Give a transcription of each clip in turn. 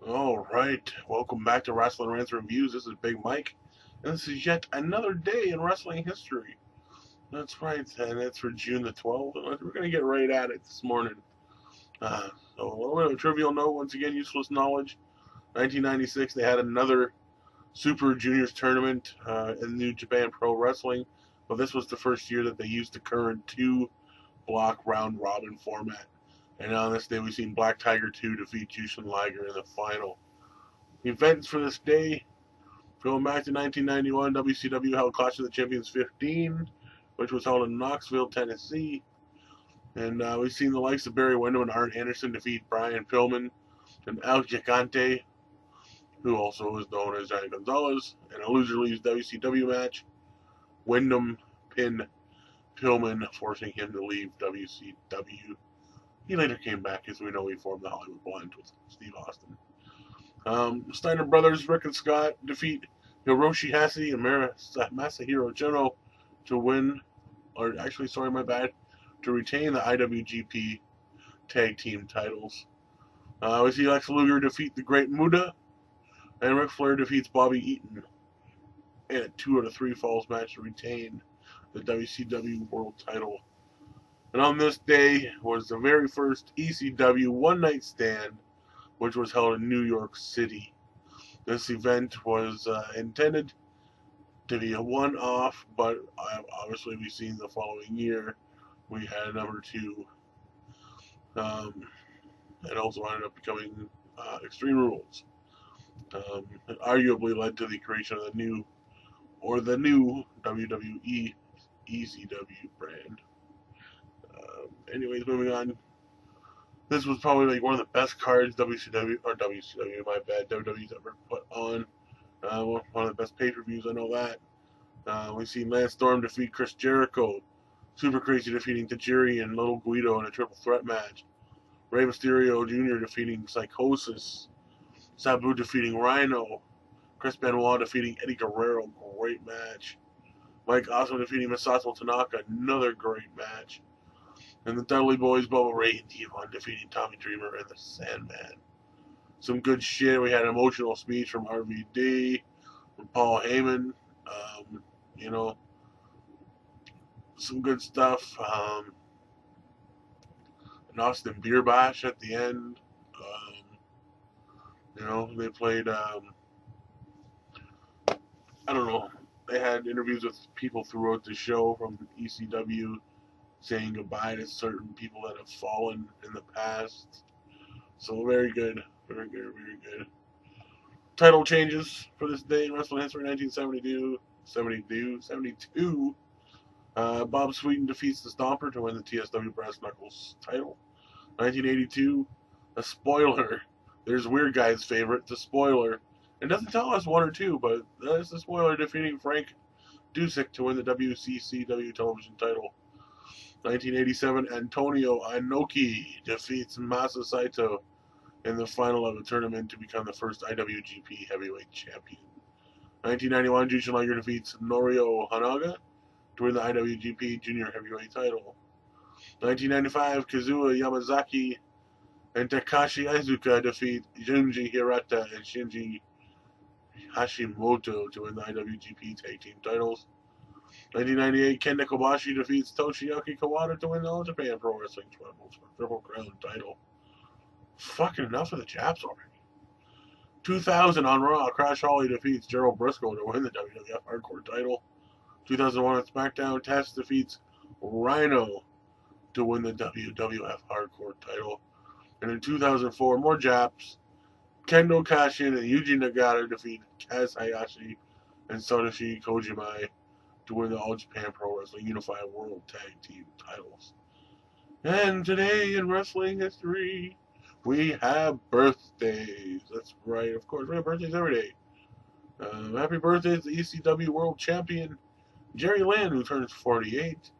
All right, welcome back to Wrestling Rants Reviews. This is Big Mike, and this is yet another day in wrestling history. That's right, and it's for June the 12th. We're going to get right at it this morning. So, a little bit of a trivial note, once again, useless knowledge. 1996, they had another Super Juniors tournament in New Japan Pro Wrestling, but this was the first year that they used the current two-block round robin format. And on this day, we've seen Black Tiger 2 defeat Jushin Liger in the final. The events for this day, going back to 1991, WCW held Clash of the Champions 15, which was held in Knoxville, Tennessee. And we've seen the likes of Barry Windham and Arn Anderson defeat Brian Pillman and El Gigante, who also was known as Giant Gonzalez, in a loser leaves WCW match. Windham pinned Pillman, forcing him to leave WCW. He later came back, as we know he formed the Hollywood Blonde with Steve Austin. Steiner brothers, Rick and Scott, defeat Hiroshi Hase and Masahiro Chono to win, or actually, sorry, my bad, to retain the IWGP Tag Team titles. We see Lex Luger defeat the Great Muta, and Ric Flair defeats Bobby Eaton in a 2 out of 3 falls match to retain the WCW World title. And on this day was the very first ECW One Night Stand, which was held in New York City. This event was intended to be a one-off, but obviously we've seen the following year we had number 2. It also ended up becoming Extreme Rules. It arguably led to the creation of the new WWE ECW brand. Anyways, moving on. This was probably like one of the best cards WWE's ever put on. One of the best pay-per-views, I know that. We've seen Lance Storm defeat Chris Jericho, Super Crazy defeating Tajiri and Little Guido in a triple threat match, Rey Mysterio Jr. defeating Psychosis, Sabu defeating Rhino, Chris Benoit defeating Eddie Guerrero, great match, Mike Awesome defeating Masato Tanaka, another great match, and the Dudley Boys, Bubba Ray and Devon defeating Tommy Dreamer and the Sandman. Some good shit. We had an emotional speech from RVD, from Paul Heyman. You know, some good stuff. An Austin Beer Bash at the end. They played. I don't know. They had interviews with people throughout the show from ECW, saying goodbye to certain people that have fallen in the past. So very good. Very good, very good. Title changes for this day in wrestling history: 1972. Bob Sweeten defeats the Stomper to win the TSW Brass Knuckles title. 1982. A spoiler. There's Weird Guy's favorite, the spoiler. It doesn't tell us 1 or 2, but that's the spoiler, defeating Frank Dusek to win the WCCW television title. 1987, Antonio Inoki defeats Masa Saito in the final of the tournament to become the first IWGP Heavyweight Champion. 1991, Jushin Liger defeats Norio Hanaga to win the IWGP Junior Heavyweight title. 1995, Kazuya Yamazaki and Takashi Iizuka defeat Junji Hirata and Shinji Hashimoto to win the IWGP Tag Team titles. 1998, Kenta Kobashi defeats Toshiaki Kawada to win the All Japan Pro Wrestling Triple Crown title. Fucking enough of the Japs already. 2000 on Raw, Crash Holly defeats Gerald Briscoe to win the WWF Hardcore title. 2001 on SmackDown, Test defeats Rhino to win the WWF Hardcore title. And in 2004, more Japs, Kendo Kashin and Yuji Nagata defeat Kaz Hayashi and Satoshi Kojima to win the All Japan Pro Wrestling Unified World Tag Team titles. And today in wrestling history, we have birthdays. That's right, of course, we have birthdays every day. Happy birthday to the ECW World Champion, Jerry Lynn, who turns 48.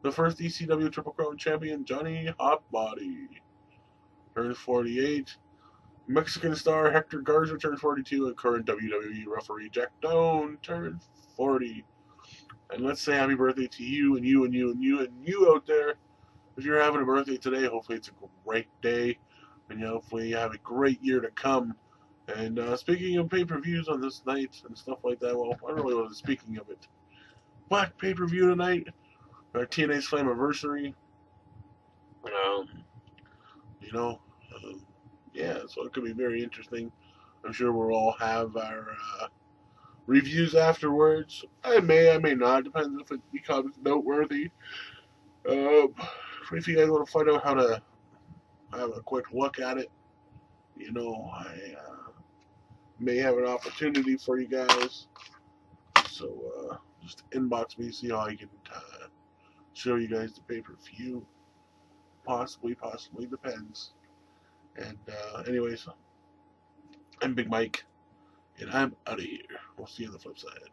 The first ECW Triple Crown Champion, Johnny Hotbody, turns 48. Mexican star Hector Garza turns 42, and current WWE referee Jack Doan turns 40. And let's say happy birthday to you and you and you and you and you out there. If you're having a birthday today, hopefully it's a great day. And hopefully you have a great year to come. And speaking of pay-per-views on this night and stuff like that, well, I really wasn't speaking of it. But pay-per-view tonight, our TNA Slammiversary. Um, you know, um, yeah, so it could be very interesting. I'm sure we'll all have our reviews afterwards. I may not. Depends if it becomes noteworthy. If you guys want to find out how to have a quick look at it, I may have an opportunity for you guys. So just inbox me, see how I can show you guys the pay-per-view. Possibly, depends. And anyways, I'm Big Mike, and I'm out of here. We'll see you on the flip side.